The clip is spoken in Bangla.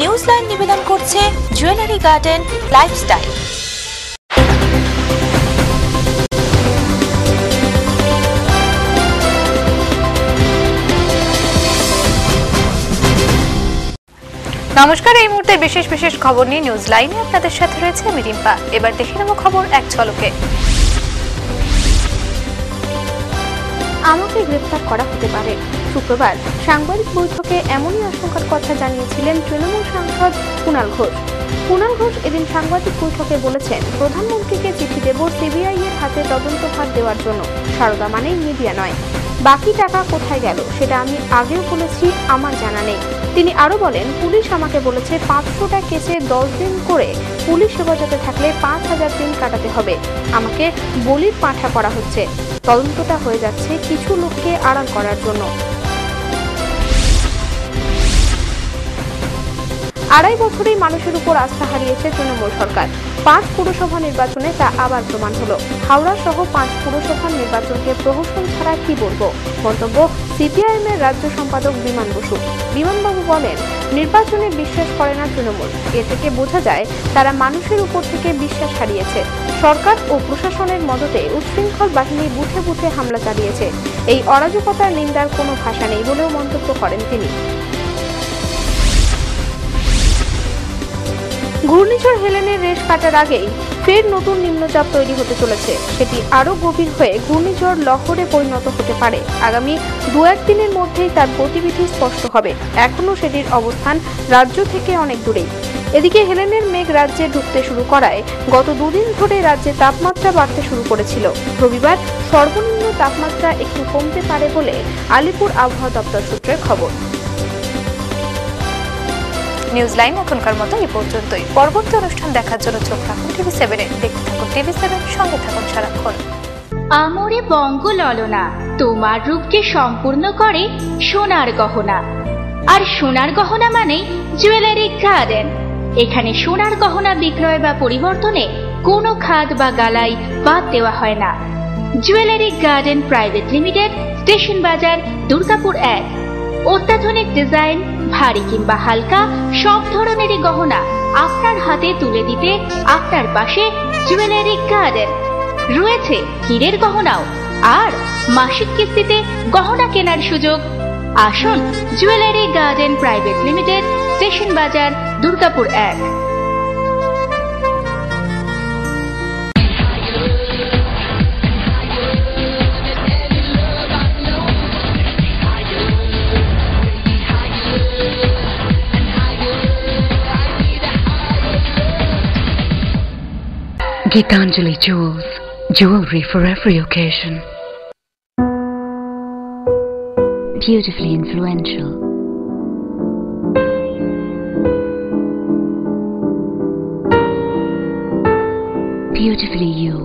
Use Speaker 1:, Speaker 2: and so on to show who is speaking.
Speaker 1: নিউজ লাইন নিবেদন করছে জুয়েলারি গার্ডেন লাইফস্টাইল।
Speaker 2: নমস্কার, এই মুহূর্তে বিশেষ বিশেষ খবর নিয়ে নিউজ লাইনে আপনাদের সাথে রয়েছে আমি রিম্পা। এবার দেখে নেব খবর এক ঝলকে।
Speaker 3: আমাকে গ্রেফতার করা হতে পারে। শুক্রবার সাংবাদিক বৈঠকে এমনই আশঙ্কার কথা জানিয়েছিলেন তৃণমূল সাংসদ কুণাল ঘোষ। কুণাল ঘোষ এদিন সাংবাদিক বৈঠকে বলেছেন, প্রধানমন্ত্রীকে চিঠি দেব সিবিআই এর হাতে তদন্তভার দেওয়ার জন্য। সারদা মানেই মিডিয়া নয়। বাকি টাকা কোথায় গেল সেটা আমি আগেও বলেছি, আমার জানা নেই। তিনি আরো বলেন, পুলিশ আমাকে বলেছে 500টা কেসে 10 দিন করে পুলিশ হেফাজতে থাকলে 5000 দিন কাটাতে হবে। আমাকে বলির পাঁঠা করা হচ্ছে। তদন্তটা হয়ে যাচ্ছে কিছু লোককে আড়াল করার জন্য। 2.5 বছরেই মানুষের উপর আস্থা হারিয়েছে তৃণমূল সরকার। 5 পুরসভা নির্বাচনে তা আবার প্রমাণ হলো। হাওড়া সহ 5 পুরসভার নির্বাচনকে প্রহসন ছাড়া কি বলবো। মন্তব্য সিপিআইএম এর রাজ্য সম্পাদক বিমান বসু। বিমানবাবু বলেন, নির্বাচনে বিশ্বাস করে না তৃণমূল। এ থেকে বোঝা যায় তারা মানুষের উপর থেকে বিশ্বাস হারিয়েছে। সরকার ও প্রশাসনের মদতে উচ্ছৃঙ্খল বাহিনী বুথে বুথে হামলা চালিয়েছে। এই অরাজকতার নিন্দার কোনো ভাষা নেই বলেও মন্তব্য করেন তিনি। ঘূর্ণিঝড় হেলেনের রেশ কাটার আগেই ফের নতুন নিম্নচাপ তৈরি হতে চলেছে। সেটি আরো গভীর হয়ে ঘূর্ণিঝড় লহরে পরিণত হতে পারে। আগামী 2-1 দিনের মধ্যেই তার গতিবিধি স্পষ্ট হবে। এখনো সেটির অবস্থান রাজ্য থেকে অনেক দূরেই। এদিকে হেলেনের মেঘ রাজ্যে ঢুকতে শুরু করায় গত 2 দিন ধরে রাজ্যে তাপমাত্রা বাড়তে শুরু করেছিল। রবিবার সর্বনিম্ন তাপমাত্রা একটু কমতে পারে বলে আলিপুর আবহাওয়া দপ্তর সূত্রের খবর।
Speaker 2: নিউজ লাইন এখনকার মতো এই পর্যন্তই। পরবর্তী অনুষ্ঠান দেখার জন্য চোখ রাখুন TV7-এ। দেখতে থাকুন TV7, সঙ্গে থাকুন সারাক্ষণ।
Speaker 4: আমরে বঙ্গ ললনা, তোমার রূপকে সম্পূর্ণ করে সোনার গহনা। আর সোনার গহনা মানে জুয়েলারি গার্ডেন। এখানে সোনার গহনা বিক্রয় বা পরিবর্তনে কোনো খাদ বা গালাই বাদ দেওয়া হয় না। Jewellery garden private limited, station বাজার, দুর্গাপুর 1। অত্যাধুনিক ডিজাইন, ভারী কিংবা হালকা সব ধরনেরই গহনা আপনার হাতে তুলে দিতে আপনার পাশে জুয়েলারি গার্ডেন। রয়েছে হীরের গহনাও, আর মাসিক কিস্তিতে গহনা কেনার সুযোগ। আসুন jewellery garden private limited, station বাজার, Durgapur 1।
Speaker 5: Gitanjali Jewels, jewelry for every occasion. Beautifully influential. Beautifully you.